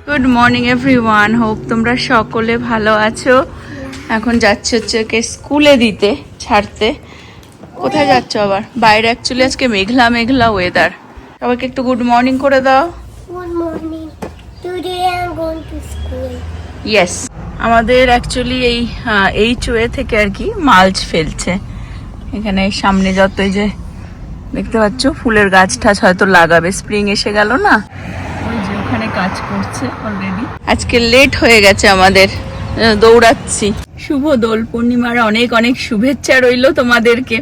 Good morning everyone, hope তোমরা সকলে ভালো আছো। এখন যাচ্ছে হচ্ছে ওকে স্কুলে দিতে ছাড়তে। কোথায় যাচ্ছ আবার? বাইরে অ্যাকচুয়ালি আজকে মেঘলা মেঘলা ওয়েদার। সবাইকে একটু গুড মর্নিং করে দাও। Good morning. Today I am going to school. Yes, আমাদের অ্যাকচুয়ালি এই চুয়ে থেকে আর কি মালচ ফেলছে। এখানে সামনে যতই যে দেখতে পাচ্ছ ফুলের গাছ টাছ হয়তো লাগাবে, স্প্রিং এসে গেল না, ওই যে ওখানে কাজ করছে অলরেডি। আজকে লেট হয়ে গেছে আমাদের, দৌড়াচ্ছি। শুভ দোল পূর্ণিমার অনেক অনেক শুভেচ্ছা রইলো তোমাদেরকে।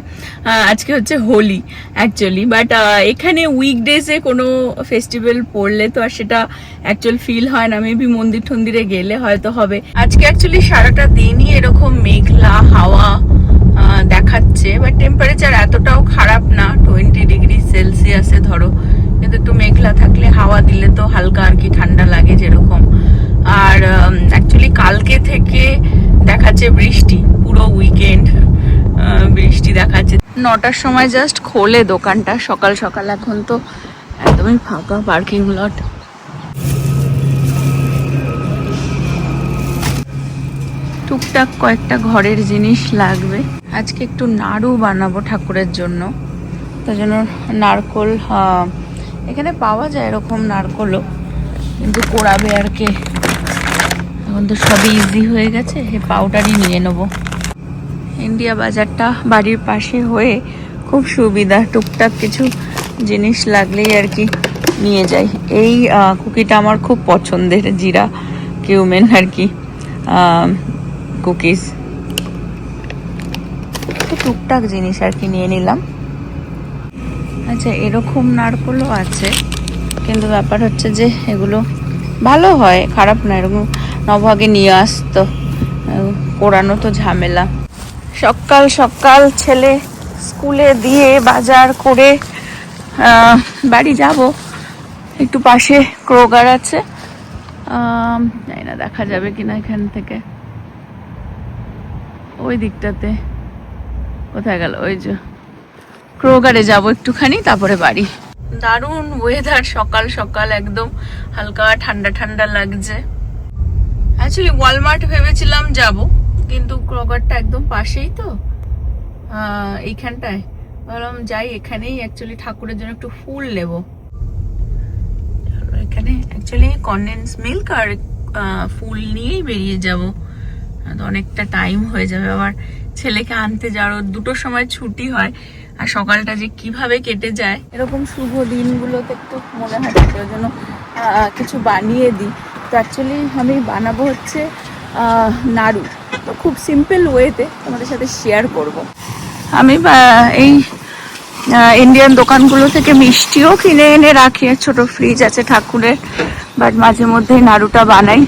আজকে হচ্ছে হোলি অ্যাকচুয়ালি, বাট এখানে উইকডেজে কোনো ফেস্টিভ্যাল পড়লে তো আর সেটা অ্যাকচুয়াল ফিল হয় না। মেবি মন্দির টন্দিরে গেলে হয়তো হবে। আজকে অ্যাকচুয়ালি সারাটা দিনই এরকম মেঘলা হাওয়া দেখাচ্ছে, বাট টেম্পারেচার এতটাও খারাপ না, 20 ডিগ্রি সেলসিয়াসে ধরো, কিন্তু একটু মেঘলা থাকলে হাওয়া দিলে তো হালকা আর কি ঠান্ডা লাগে যেরকম। আর অ্যাকচুয়ালি কালকে থেকে দেখাচ্ছে বৃষ্টি, পুরো উইকেন্ড বৃষ্টি দেখাচ্ছে। 9টার সময় জাস্ট খোলে দোকানটা, সকাল সকাল। এখন তো একদমই ফাঁকা পার্কিং লট। টুকটাক কয়েকটা ঘরের জিনিস লাগবে। আজকে একটু নাড়ু বানাবো ঠাকুরের জন্য, তার জন্য নারকোল এখানে পাওয়া যায় এরকম নারকোলও, কিন্তু কোড়াবে আর কে। এখন তো সবই ইজি হয়ে গেছে, এই পাউডারই নিয়ে নেবো। ইন্ডিয়া বাজারটা বাড়ির পাশে হয়ে খুব সুবিধা, টুকটাক কিছু জিনিস লাগলেই আর কি নিয়ে যাই। এই কুকিটা আমার খুব পছন্দের, জিরা কিউমেন আর কি কুকিজ। টুকটাক জিনিস আর কি নিয়ে নিলাম। আচ্ছা, এরকম নারকোলও আছে, কিন্তু ব্যাপার হচ্ছে যে এগুলো ভালো হয়, খারাপ না। এরকম নভাগে নিয়ে আসতো, পোড়ানো তো ঝামেলা। সকাল সকাল ছেলে স্কুলে দিয়ে বাজার করে বাড়ি যাব। একটু পাশে ক্রোগার আছে, জানি না দেখা যাবে কিনা এখান থেকে। ওই দিকটাতে কোথায় গেল, ওই যে ক্রোগারে যাব একটুখানি, তারপরে বাড়ি। দারুণ ওয়েদার, সকাল সকাল একদম হালকা ঠান্ডা ঠান্ডা লাগছে। অ্যাকচুয়ালি ওয়ালমার্ট ভেবেছিলাম যাব, কিন্তু ক্রোগারটা একদম পাশেই তো এইখানটায়, ভাবলাম যাই এখানেই অ্যাকচুয়ালি ঠাকুরের জন্য একটু ফুল নেব। এখানে অ্যাকচুয়ালি কনডেন্স মিল্ক আর ফুল নিয়েই বেরিয়ে যাব, অনেকটা টাইম হয়ে যাবে। আবার ছেলেকে আনতে যাওয়ার 2টোর সময় ছুটি হয়, আর সকালটা যে কিভাবে কেটে যায় এরকম শুভ দিনগুলোতে একটু মনে হয় ওই জন্য কিছু বানিয়ে দিই। তো অ্যাকচুয়ালি আমি বানাবো হচ্ছে নাড়ু, তো খুব সিম্পল ওয়েতে তোমাদের সাথে শেয়ার করব। আমি এই ইন্ডিয়ান দোকানগুলো থেকে মিষ্টিও কিনে এনে রাখি, ছোট ফ্রিজ আছে ঠাকুরের, বাট মাঝে মধ্যেই নাড়ুটা বানাই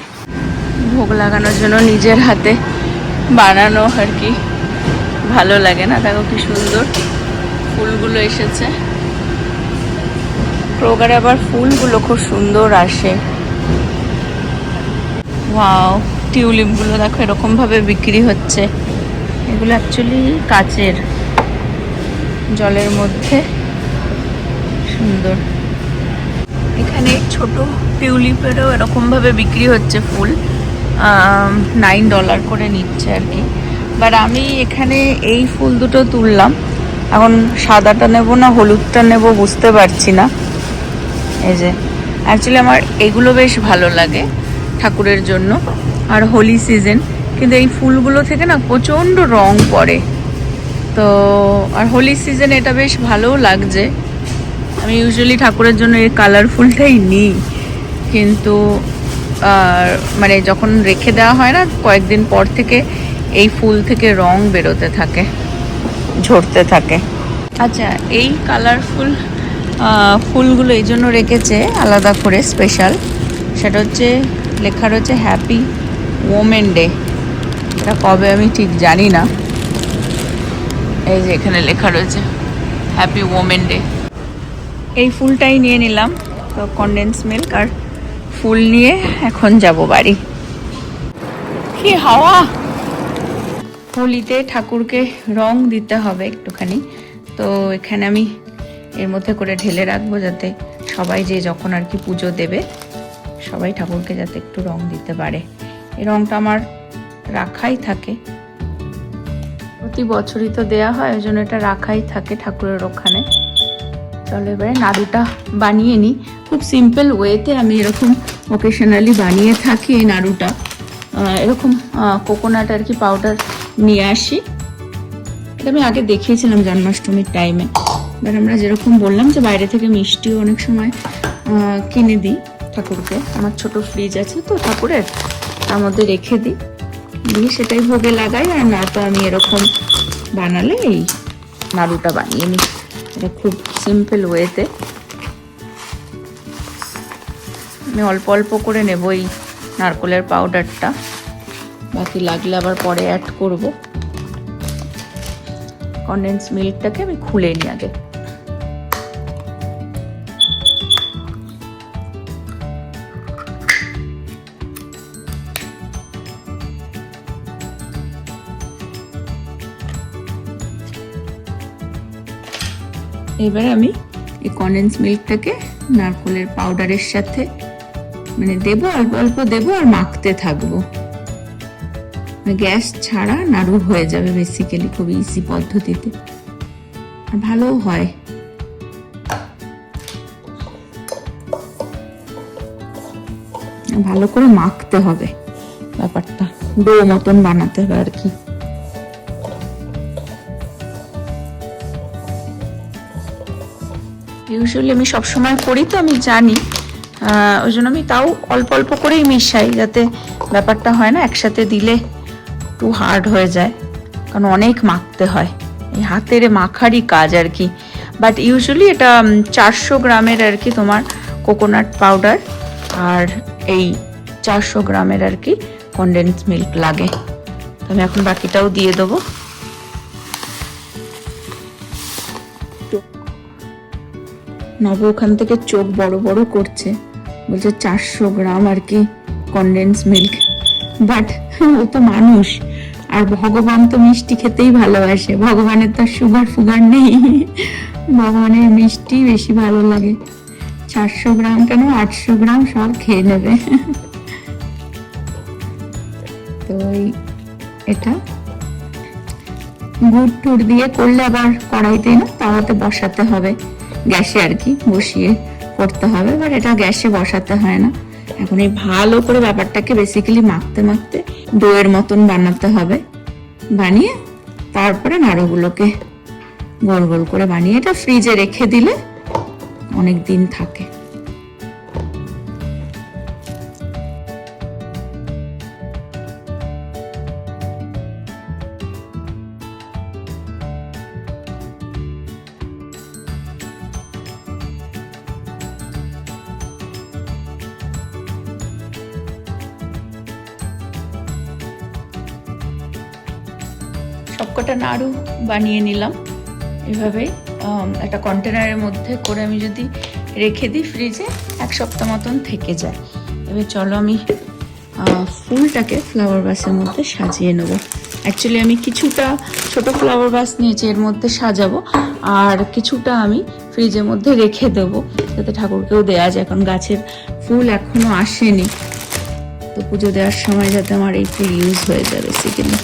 ভোগ লাগানোর জন্য। নিজের হাতে বানানো আর কি ভালো লাগে না? দেখো কি সুন্দর ফুলগুলো এসেছে। ক্রোগারে আবার ফুলগুলো খুব সুন্দর আসে। ওয়াও, টিউলিপগুলো দেখো এরকম ভাবে বিক্রি হচ্ছে। এগুলো অ্যাকচুয়ালি কাচের, জলের মধ্যে সুন্দর। এখানে ছোট টিউলিপেরও এরকম ভাবে বিক্রি হচ্ছে ফুল, $9 করে নিচ্ছে আর কি। বাট আমি এখানে এই ফুল দুটো তুললাম, এখন সাদাটা নেব না হলুদটা নেব বুঝতে পারছি না। এই যে অ্যাকচুয়ালি আমার এগুলো বেশ ভালো লাগে ঠাকুরের জন্য, আর হোলি সিজন, কিন্তু এই ফুলগুলো থেকে না প্রচণ্ড রং পড়ে। তো আর হোলি সিজন এটা বেশ ভালোও লাগছে। আমি ইউজুয়ালি ঠাকুরের জন্য এই কালারফুলটাই নিই, কিন্তু মানে যখন রেখে দেওয়া হয় না কয়েকদিন পর থেকে এই ফুল থেকে রং বেরোতে থাকে, ঝরতে থাকে। আচ্ছা, এই কালারফুল ফুলগুলো এই জন্য রেখেছে আলাদা করে স্পেশাল, সেটা হচ্ছে লেখা রয়েছে হ্যাপি ওমেন ডে। এটা কবে আমি ঠিক জানি না, এই যে এখানে লেখা রয়েছে হ্যাপি ওমেন ডে। এই ফুলটাই নিয়ে নিলাম, তো কনডেন্স মিল্ক আর ফুল নিয়ে এখন যাব বাড়ি। কি হাওয়া! হোলিতে ঠাকুরকে রং দিতে হবে একটুখানি, তো এখানে আমি এর মধ্যে করে ঢেলে রাখবো, যাতে সবাই যে যখন আর কি পুজো দেবে সবাই ঠাকুরকে যাতে একটু রং দিতে পারে। এই রংটা আমার রাখাই থাকে, প্রতি বছরই তো দেয়া হয়, ওই জন্য এটা রাখাই থাকে ঠাকুরের ওখানে। চলো এবারে নাড়ুটা বানিয়ে নিই। খুব সিম্পল ওয়েতে আমি এরকম ওকেশনালি বানিয়ে থাকি এই নাড়ুটা। এরকম কোকোনাট আর কি পাউডার নিয়ে আসি, এটা আমি আগে দেখিয়েছিলাম জন্মাষ্টমীর টাইমে। এবার আমরা যেরকম বললাম যে বাইরে থেকে মিষ্টিও অনেক সময় কিনে দিই ঠাকুরকে, আমার ছোট ফ্রিজ আছে তো ঠাকুরের, তার মধ্যে রেখে দিই, দিয়ে সেটাই ভোগে লাগাই। আর না তো আমি এরকম বানালে এই নাড়ুটা বানিয়ে নিই, এটা খুব সিম্পল ওয়েতে। আমি অল্প অল্প করে নেব এই নারকেলের পাউডারটা, বাকি লাগলে আবার পরে অ্যাড করব। কনডেন্স মিল্কটাকে আমি খুলে নিই আগে। এবার আমি এই কনডেন্স মিল্কটাকে নারকেলের পাউডারের সাথে মানে দেবো, অল্প অল্প দেবো আর মাখতে থাকবো। গ্যাস ছাড়া নাড়ু হয়ে যাবে বেসিক্যালি, খুব ইজি পদ্ধতিতে, আর ভালোও হয়। ভালো করে মাখতে হবে, ব্যাপারটা ডো মতন বানাতে হবে আর কি। ইউজুয়ালি আমি সবসময় করি তো আমি জানি, ওই জন্য আমি তাও অল্প অল্প করেই মিশাই, যাতে ব্যাপারটা হয় না একসাথে দিলে একটু হার্ড হয়ে যায়, কারণ অনেক মাখতে হয়, এই হাতের মাখারই কাজ আর কি। বাট ইউজুয়ালি এটা 400 গ্রামের আর কি তোমার কোকোনাট পাউডার আর এই 400 গ্রামের আর কি কনডেন্স মিল্ক লাগে। তো আমি এখন বাকিটাও দিয়ে দেবো। নব ওখান থেকে চোখ বড় বড় করছে, বলছে 400 গ্রাম আর কি কনডেন্স মিল্ক, বাট ও তো মানুষ, আর ভগবান তো মিষ্টি খেতেই ভালোবাসে, ভগবানের তো সুগার ফুগার নেই, ভগবানের মিষ্টি বেশি ভালো লাগে। 400 গ্রাম কেন 800 গ্রাম সব খেয়ে নেবে। তো এটা গুড় টুড় দিয়ে করলে আবার কড়াইতে না তাওয়াতে বসাতে হবে, গ্যাসে আর কি বসিয়ে করতে হবে, বাট এটা গ্যাসে বসাতে হয় না। এখন এই ভালো করে ব্যাপারটাকে বেসিক্যালি মাখতে মাখতে ডোয়ের মতন বানাতে হবে, বানিয়ে তারপরে নাড়ুগুলোকে গোল গোল করে বানিয়ে এটা ফ্রিজে রেখে দিলে অনেক দিন থাকে। সবকটা নাড়ু বানিয়ে নিলাম এভাবে একটা কন্টেনারের মধ্যে করে আমি যদি রেখে দিই ফ্রিজে 1 সপ্তাহ মতন থেকে যায়। এবার চলো আমি ফুলটাকে ফ্লাওয়ার ভাসের মধ্যে সাজিয়ে নেব। অ্যাকচুয়ালি আমি কিছুটা ছোট ফ্লাওয়ার ভাস নিয়েছি, এর মধ্যে সাজাবো, আর কিছুটা আমি ফ্রিজের মধ্যে রেখে দেবো যাতে ঠাকুরকেও দেওয়া যায়, এখন গাছের ফুল এখনো আসেনি, তো পুজো দেওয়ার সময় যাতে আমার এই ফুল ইউজ হয়ে যায় বেসিক্যালি।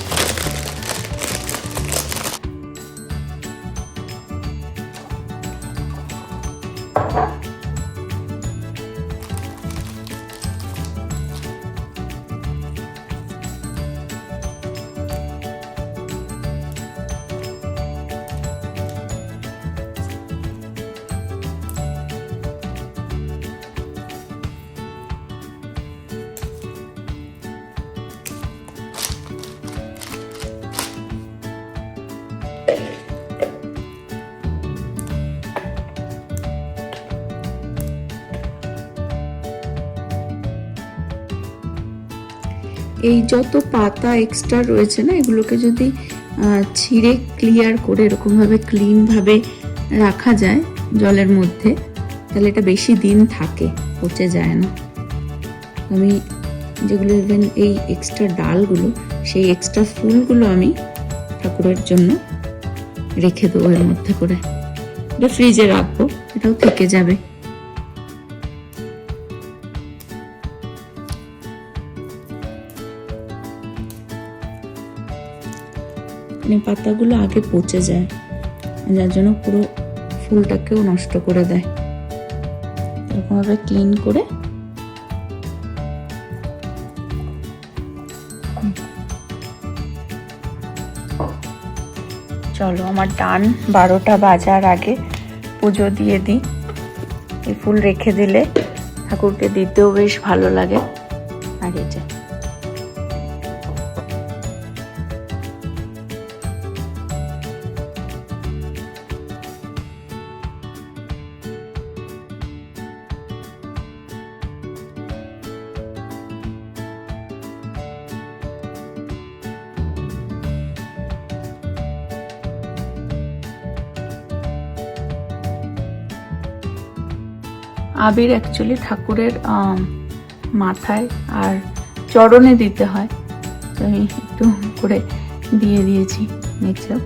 এই যত পাতা এক্সট্রা রয়েছে না, এগুলোকে যদি ছিঁড়ে ক্লিয়ার করে এরকমভাবে ক্লিনভাবে রাখা যায় জলের মধ্যে, তাহলে এটা বেশি দিন থাকে, পচে যায় না। আমি যেগুলো ইভেন এই এক্সট্রা ডালগুলো, সেই এক্সট্রা ফুলগুলো আমি ঠাকুরের জন্য রেখে দেবো এর মধ্যে করে, এটা ফ্রিজে রাখবো, এটাও থেকে যাবে। মানে পাতাগুলো আগে পচে যায়, যার জন্য পুরো ফুলটাকেও নষ্ট করে দেয়। এরকমভাবে ক্লিন করে চলো আমার টান 12টা বাজার আগে পুজো দিয়ে দিই। এই ফুল রেখে দিলে ঠাকুরকে দিতেও বেশ ভালো লাগে। আর এই যে আবির অ্যাকচুয়ালি ঠাকুরের মাথায় আর চরণে দিতে হয়, তো আমি একটু করে দিয়ে দিয়েছি নিচেও।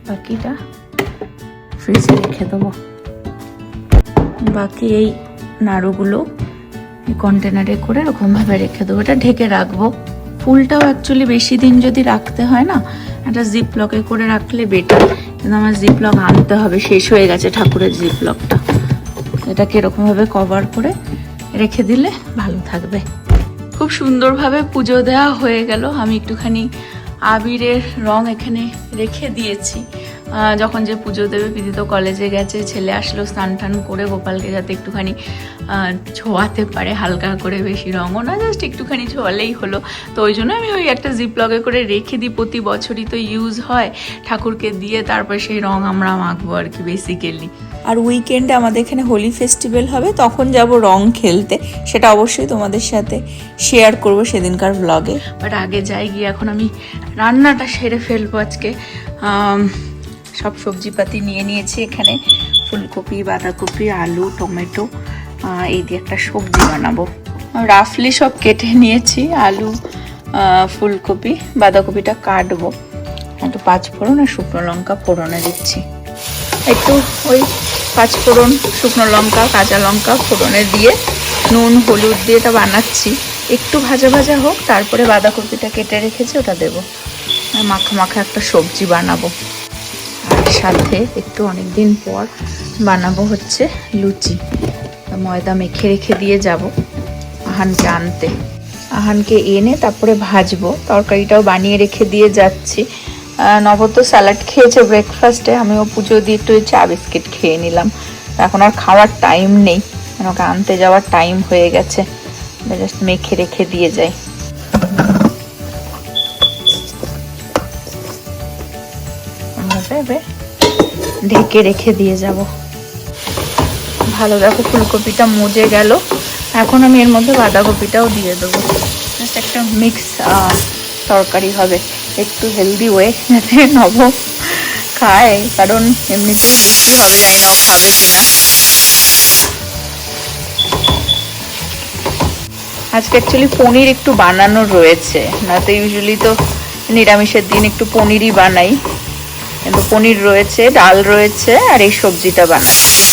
বাকিটা ফ্রিজে রেখে দেবো। বাকি এই নাড়ুগুলো কন্টেনারে করে এরকমভাবে রেখে দেবো, এটা ঢেকে রাখবো। ফুলটাও অ্যাকচুয়ালি বেশি দিন যদি রাখতে হয় না, একটা জিপ লকে করে রাখলে বেটার, কিন্তু আমার জিপ লক আনতে হবে, শেষ হয়ে গেছে ঠাকুরের জিপ লকটা। এটাকে এরকমভাবে কভার করে রেখে দিলে ভালো থাকবে। খুব সুন্দরভাবে পুজো দেওয়া হয়ে গেল। আমি একটুখানি আবিরের রং এখানে রেখে দিয়েছি, যখন যে পুজো দেবে। পিদি তো কলেজে গেছে, ছেলে আসলো স্নান টান করে, গোপালকে যাতে একটুখানি ছোঁয়াতে পারে, হালকা করে, বেশি রঙও না, জাস্ট একটুখানি ছোঁয়ালেই হলো। তো ওই জন্য আমি ওই একটা জিপ লগে করে রেখে দিই, প্রতি বছরই তো ইউজ হয়, ঠাকুরকে দিয়ে তারপর সেই রং আমরা মাখবো আর কি বেসিক্যালি। আর উইকেন্ডে আমাদের এখানে হোলি ফেস্টিভ্যাল হবে, তখন যাব রং খেলতে, সেটা অবশ্যই তোমাদের সাথে শেয়ার করব সেদিনকার ব্লগে। বাট আগে যাই গিয়ে এখন আমি রান্নাটা সেরে ফেলবো আজকে। সব সবজিপাতি নিয়ে নিয়েছি এখানে, ফুলকপি, বাঁধাকপি, আলু, টমেটো, এই দিয়ে একটা সবজি বানাবো। রাফলি সব কেটে নিয়েছি, আলু, ফুলকপি, বাঁধাকপিটা কাটবো। একটু 5 ফোড়ন আর শুকনো লঙ্কা ফোড়নে দিচ্ছি। একটু ওই 5 ফোড়ন, শুকনো লঙ্কা, কাঁচা লঙ্কা ফোড়নে দিয়ে নুন হলুদ দিয়ে এটা বানাচ্ছি। একটু ভাজা ভাজা হোক, তারপরে বাঁধাকপিটা কেটে রেখেছি ওটা দেবো। মাখা মাখা একটা সবজি বানাবো। আর সাথে একটু অনেকদিন পর বানাবো হচ্ছে লুচি। ময়দা মেখে রেখে দিয়ে যাব আহানকে আনতে। আহানকে এনে তারপরে ভাজবো। তরকারিটাও বানিয়ে রেখে দিয়ে যাচ্ছি। নব তো স্যালাড খেয়েছে ব্রেকফাস্টে, আমিও পুজো দিয়ে একটু চা বিস্কিট খেয়ে নিলাম। এখন আর খাওয়ার টাইম নেই, ওকে আনতে যাওয়ার টাইম হয়ে গেছে, জাস্ট মেখে রেখে দিয়ে যাই। ঢেকে রেখে দিয়ে যাব। ভালো, দেখো ফুলকপিটা মজে গেল। এখন আমি এর মধ্যে বাঁধাকপিটাও দিয়ে দেবো, জাস্ট একটা মিক্স তরকারি হবে, একটু হেলদি ওয়ে, যাতে নব খায়, কারণ এমনিতেও লুচি হবে, জানি না ও খাবে কিনা। আজকে অ্যাকচুয়ালি পনির একটু বানানোর রয়েছে, না তো ইউজুয়ালি তো নিরামিষের দিন একটু পনিরই বানাই, কিন্তু পনির রয়েছে, ডাল রয়েছে, আর এই সবজিটা বানাচ্ছি।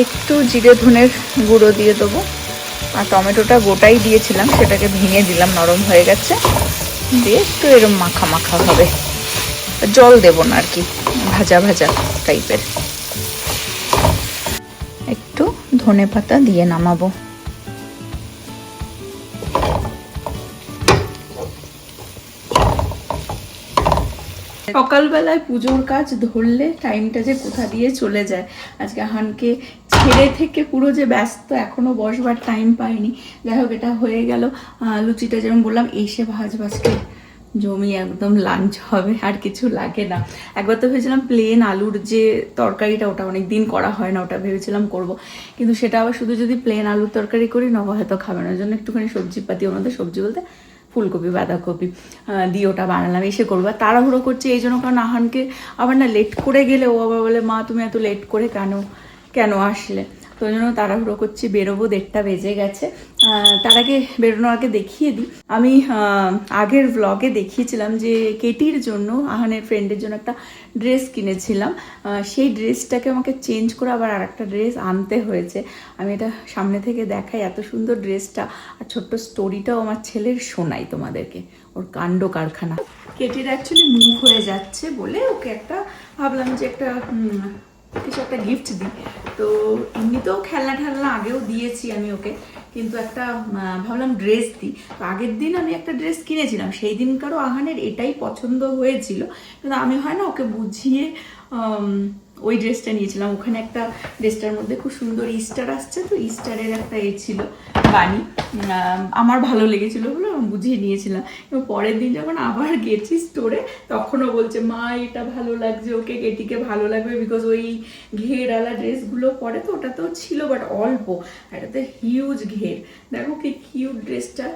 একটু জিরে ধনের গুঁড়ো দিয়ে দেবো, আর টমেটোটা গোটাই দিয়েছিলাম, সেটাকে ভেঙে দিলাম, নরম হয়ে গেছে, দিয়ে একটু এরকম মাখা মাখা হবে, জল দেব না আর কি, ভাজা ভাজা টাইপের। একটু ধনে পাতা দিয়ে নামাবো। সকালবেলায় পুজোর কাজ ধরলে টাইমটা যে কোথা দিয়ে চলে যায়। আজকে আহানকে ছেড়ে থেকে পুরো যে ব্যস্ত, এখনো বসবার টাইম পাইনি। যাই হোক, এটা হয়ে গেল। লুচিটা যেমন বললাম এসে ভাজকে জমি একদম লাঞ্চ হবে, আর কিছু লাগে না। একবার তো ভেবেছিলাম প্লেন আলুর যে তরকারিটা, ওটা অনেক দিন করা হয় না, ওটা ভেবেছিলাম করব, কিন্তু সেটা আবার শুধু যদি প্লেন আলুর তরকারি করি নব হয়তো খাবে না, ওই জন্য একটুখানি সবজি পাতি, ওর মধ্যে সবজি বলতে ফুলকপি বাঁধাকপি দিয়ে ওটা বানালাম, এসে করবো। তাড়াহুড়ো করছি এই জন্য, কারণ আহানকে আবার না লেট করে গেলে ও আবার বলে মা তুমি এত লেট করে কেন আসলে। তো ওই জন্য তাড়াহুড়ো করছি, বেরোবো, 1:30 বেজে গেছে। তার আগে বেরোনোর আগে দেখিয়ে দিই, আমি আগের ব্লগে দেখিয়েছিলাম যে কেটির জন্য, আহানের ফ্রেন্ডের জন্য একটা ড্রেস কিনেছিলাম। সেই ড্রেসটাকে আমাকে চেঞ্জ করে আবার আর একটা ড্রেস আনতে হয়েছে। আমি এটা সামনে থেকে দেখাই, এত সুন্দর ড্রেসটা, আর ছোট্ট স্টোরিটাও আমার ছেলের শোনাই তোমাদেরকে, ওর কাণ্ড কারখানা। কেটির অ্যাকচুয়ালি মুভ হয়ে যাচ্ছে বলে ওকে একটা ভাবলাম যে একটা কিছু একটা গিফট দিই। তো এমনিতেও খেলনা ঠেলনা আগেও দিয়েছি আমি ওকে, কিন্তু একটা ভাবলাম ড্রেস দিই। তো আগের দিন আমি একটা ড্রেস কিনেছিলাম, সেই দিনকারও আহানের এটাই পছন্দ হয়েছিল, কিন্তু আমি হয় না ওকে বুঝিয়ে ওই ড্রেসটা নিয়েছিলাম। ওখানে একটা ড্রেসটার মধ্যে খুব সুন্দর ইস্টার আসছে, তো ইস্টারের একটা ছিল বানি, আমার ভালো লেগেছিল বলে আমি বুঝিয়ে নিয়েছিলাম। এবং পরের দিন যখন আবার গেছি স্টোরে, তখনও বলছে মা এটা ভালো লাগছে ওকে, কেটিকে ভালো লাগবে, বিকজ ওই ঘেরওয়ালা ড্রেসগুলো পরে তো ওটাতেও ছিল বাট অল্প, এটাতে হিউজ ঘের। দেখো কি কিউট ড্রেসটা,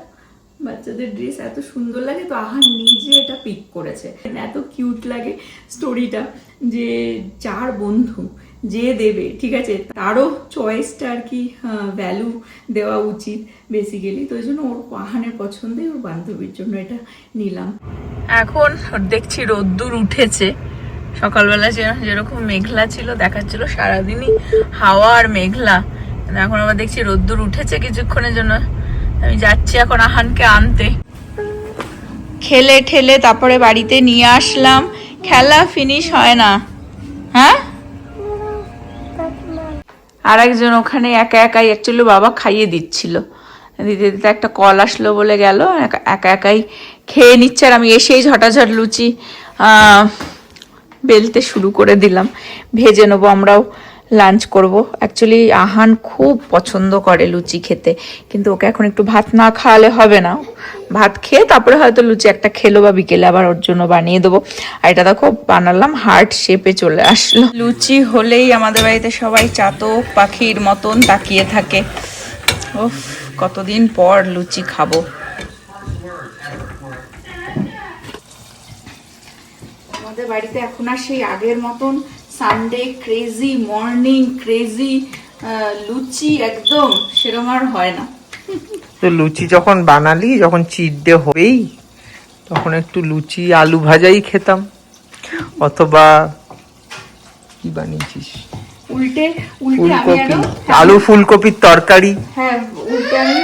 বাচ্চাদের ড্রেস এত সুন্দর লাগে। তো আহান নিজে এটা পিক করেছে, এত কিউট লাগে স্টোরিটা, যে 4 বন্ধু যে দেবে, ঠিক আছে, তারও চয়েসটা আর কি ভ্যালু দেওয়া উচিত বেসিক্যালি। তো ওই জন্য ওর আহানের পছন্দে ওর বান্ধবীর জন্য এটা নিলাম। এখন দেখছি রোদ্দুর উঠেছে, সকালবেলা যেরকম মেঘলা ছিল দেখাচ্ছিল সারাদিনই হাওয়া আর মেঘলা, এখন আবার দেখছি রোদ্দুর উঠেছে কিছুক্ষণের জন্য। আমি যাচ্ছি এখন আহানকে আনতে, খেলে ঠেলে তারপরে বাড়িতে নিয়ে আসলাম। খেলা ফিনিশ হয় না। হ্যাঁ, আর একজন ওখানে একা একাই, অ্যাকচুয়ালি বাবা খাইয়ে দিচ্ছিল, দিতে দিতে একটা কল আসলো বলে গেল, একা একাই খেয়ে নিচ্ছে। আর আমি এসেই ঝটাঝট লুচি বেলতে শুরু করে দিলাম, ভেজে নেবো, আমরাও লাঞ্চ করব। অ্যাকচুয়ালি আহান খুব পছন্দ করে লুচি খেতে, কিন্তু ওকে এখন একটু ভাত না খাওয়ালে হবে না। ভাত খেয়ে তারপরে হয়তো লুচি একটা খেলো, বা বিকেলে আবার ওর জন্য বানিয়ে দেবো। আর এটা দেখো বানালাম, হার্ট শেপে চলে আসলো। লুচি হলেই আমাদের বাড়িতে সবাই চাতক পাখির মতন তাকিয়ে থাকে। ওফ, কতদিন পর লুচি খাবো। আমাদের বাড়িতে এখন আর সেই আগের মতন সানডে ক্রেজি, মর্নিং ক্রেজি লুচি একদম সেরকম আর হয় না। তো লুচি যখন বানালি, যখন চিট ডে হবেই, তখন একটু লুচি আলু ভাজাই খেতাম, অথবা কি বানিয়েছিস, উল্টে আমি ফুলকপি, আলু ফুলকপির তরকারি। হ্যাঁ, উল্টে আমি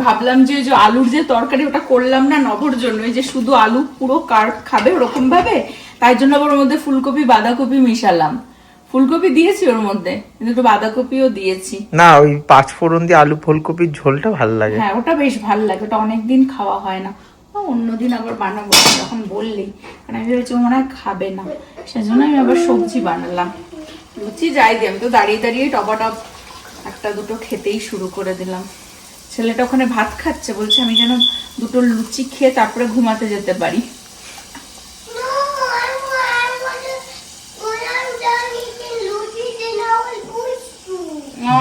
ভাবলাম যে আলুর যে তরকারি ওটা করলাম না নবর জন্য, এই যে শুধু আলু পুরো কার খাবে ওরকম ভাবে, তাই জন্য আবার ওর মধ্যে ফুলকপি বাঁধাকপি মিশালাম। ফুলকপি দিয়েছি ওর মধ্যে, কিন্তু একটু বাঁধাকপিও দিয়েছি। না, ওই 5 ফোড়ন দিয়ে আলু ফুলকপির ঝোলটা ভালো লাগে। হ্যাঁ, ওটা বেশ ভালো লাগে, ওটা অনেকদিন খাওয়া হয় না। অন্যদিন আবার বানাবো যখন বললেই, কারণ আমি ভেবেছি মনে হয় খাবে না, সেজন্য আমি আবার সবজি বানালাম। লুচি যাই দিই, আমি তো দাঁড়িয়ে দাঁড়িয়ে টপাটপ একটা দুটো খেতেই শুরু করে দিলাম। ছেলেটা ওখানে ভাত খাচ্ছে, বলছে আমি যেন 2টো লুচি খেয়ে তারপরে ঘুমাতে যেতে পারি।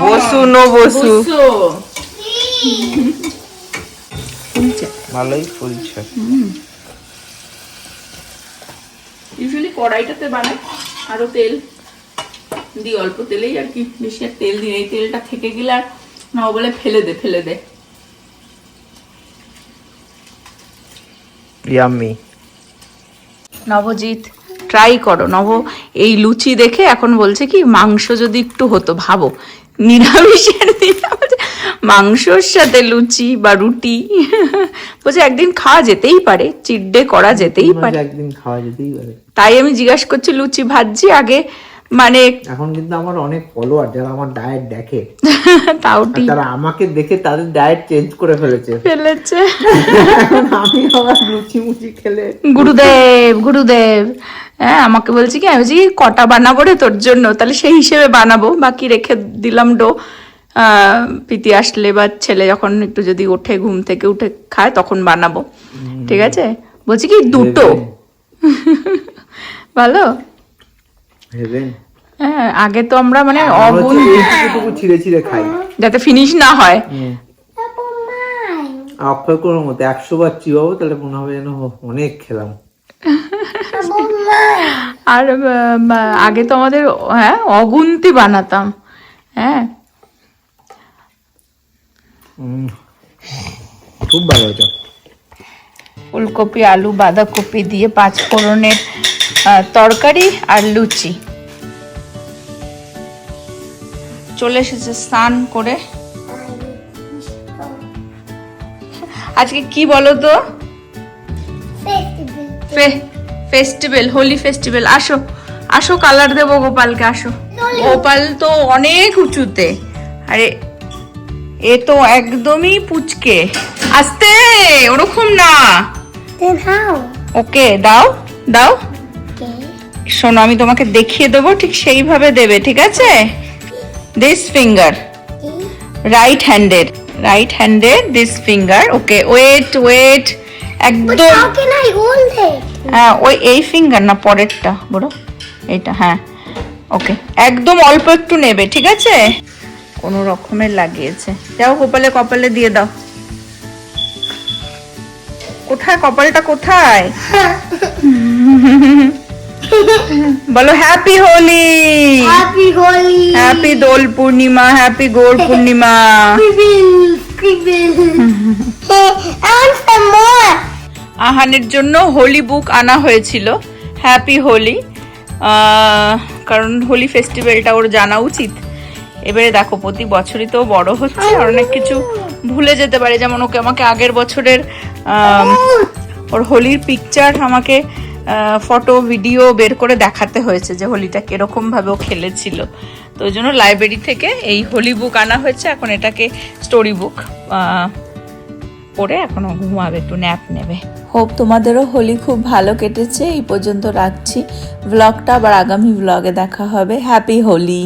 বসু নো বসু, ভালোই ফুলছে। ইউজুয়ালি কড়াইটাতে বানাই, আরো তেল দিই, অল্প তেলেই আর কি, বেশি আর তেল দিই। এই তেলটা থেকে গেলে আর না বলে ফেলে দে। ইয়াম্মি। নবজিৎ ট্রাই করো। নব এই লুচি দেখে এখন বলছে কি মাংস যদি একটু হতো, ভাবো নিরামিষের দিনে মাংসর সাথে লুচি বা রুটি, বলছে একদিন খাওয়া যেতেই পারে, চিট ডে করা যেতেই পারে, একদিন খাওয়া যেতেই পারে। তাই আমি জিজ্ঞাসা করছি লুচি ভাজছি আগে, মানে এখন কিন্তু আমার অনেক ফলোয়ার যারা আমার ডায়েট দেখে, তাও ঠিক, তারা আমাকে দেখে তাদের ডায়েট চেঞ্জ করে ফেলেছে। এখন আমি আবার লুচি মুচি খেলে গুরুদেব হ্যাঁ, আমাকে বলছি কি, আমি বলছি কটা বানাবো রে তোর জন্য, তাহলে সেই হিসেবে বানাবো, বাকি রেখে দিলাম ডো। প্রীতি আসলে বা ছেলে যখন একটু যদি ওঠে, ঘুম থেকে উঠে খায়, তখন বানাবো, ঠিক আছে। বলছি কি 2টো ভালো। হ্যাঁ, আগে তো আমরা মানে ছিঁড়ে ছিঁড়ে খাই যাতে ফিনিশ না হয়। অক্ষয় কোনো মতো 100 বার চিবাবো, তাহলে মনে হবে যেন অনেক খেলাম। আর আগে তো আমাদের অগুন্তি বানাতাম, হ্যাঁ, খুব ভালো হয়েছে। ফুলকপি আলু বাঁধাকপি দিয়ে 5 ফোড়নের তরকারি আর লুচি। চলে এসেছে স্নান করে। আজকে কি বলো তো? Festival, Holi festival. আসো আসো, কালার দেবো গোপালকে, আসো। গোপাল তো অনেক উঁচুতে, আরে এ তো একদমই পুচকে। আস্তে, ওরকম না। Then how? ওকে, দাও দাও। Okay. শোনো, আমি তোমাকে দেখিয়ে দেবো, ঠিক সেইভাবে দেবে, ঠিক আছে? This finger, right handed this finger. Okay, wait wait, But একদম। how can I hold it? হ্যাঁ, ওই এই ফিঙ্গার না, পরেরটা বড়, এইটা। হ্যাঁ, ওকে, একদম অল্প একটু নেবে, ঠিক আছে? কোনো রকমের লাগিয়েছে। যাও, কপালে দিয়ে দাও। কোথায় কপালটা, কোথায়? বলো happy Holi, Happy Holi. Happy Dol Purnima, happy Gour Purnima. Scribble. Hey, I want some more. আহানের জন্য হোলি বুক আনা হয়েছিল, হ্যাপি হোলি, কারণ হোলি ফেস্টিভ্যালটা ওর জানা উচিত। এবারে দেখো, প্রতি বছরই তো বড় হচ্ছে, আর অনেক কিছু ভুলে যেতে পারে। যেমন ওকে, আমাকে আগের বছরের ওর হোলির পিকচার আমাকে ফটো ভিডিও বের করে দেখাতে হয়েছে যে হোলিটা কিরকম ভাবে ও খেলেছিল। তো ওই জন্য লাইব্রেরি থেকে এই হোলি বুক আনা হয়েছে। এখন এটাকে স্টোরি বুক পড়ে এখনো ঘুমাবে, একটু ন্যাপ নেবে। হোপ তোমাদেরও হোলি খুব ভালো কেটেছে। এই পর্যন্ত রাখছি ব্লগটা, আবার আগামী ব্লগে দেখা হবে। হ্যাপি হোলি।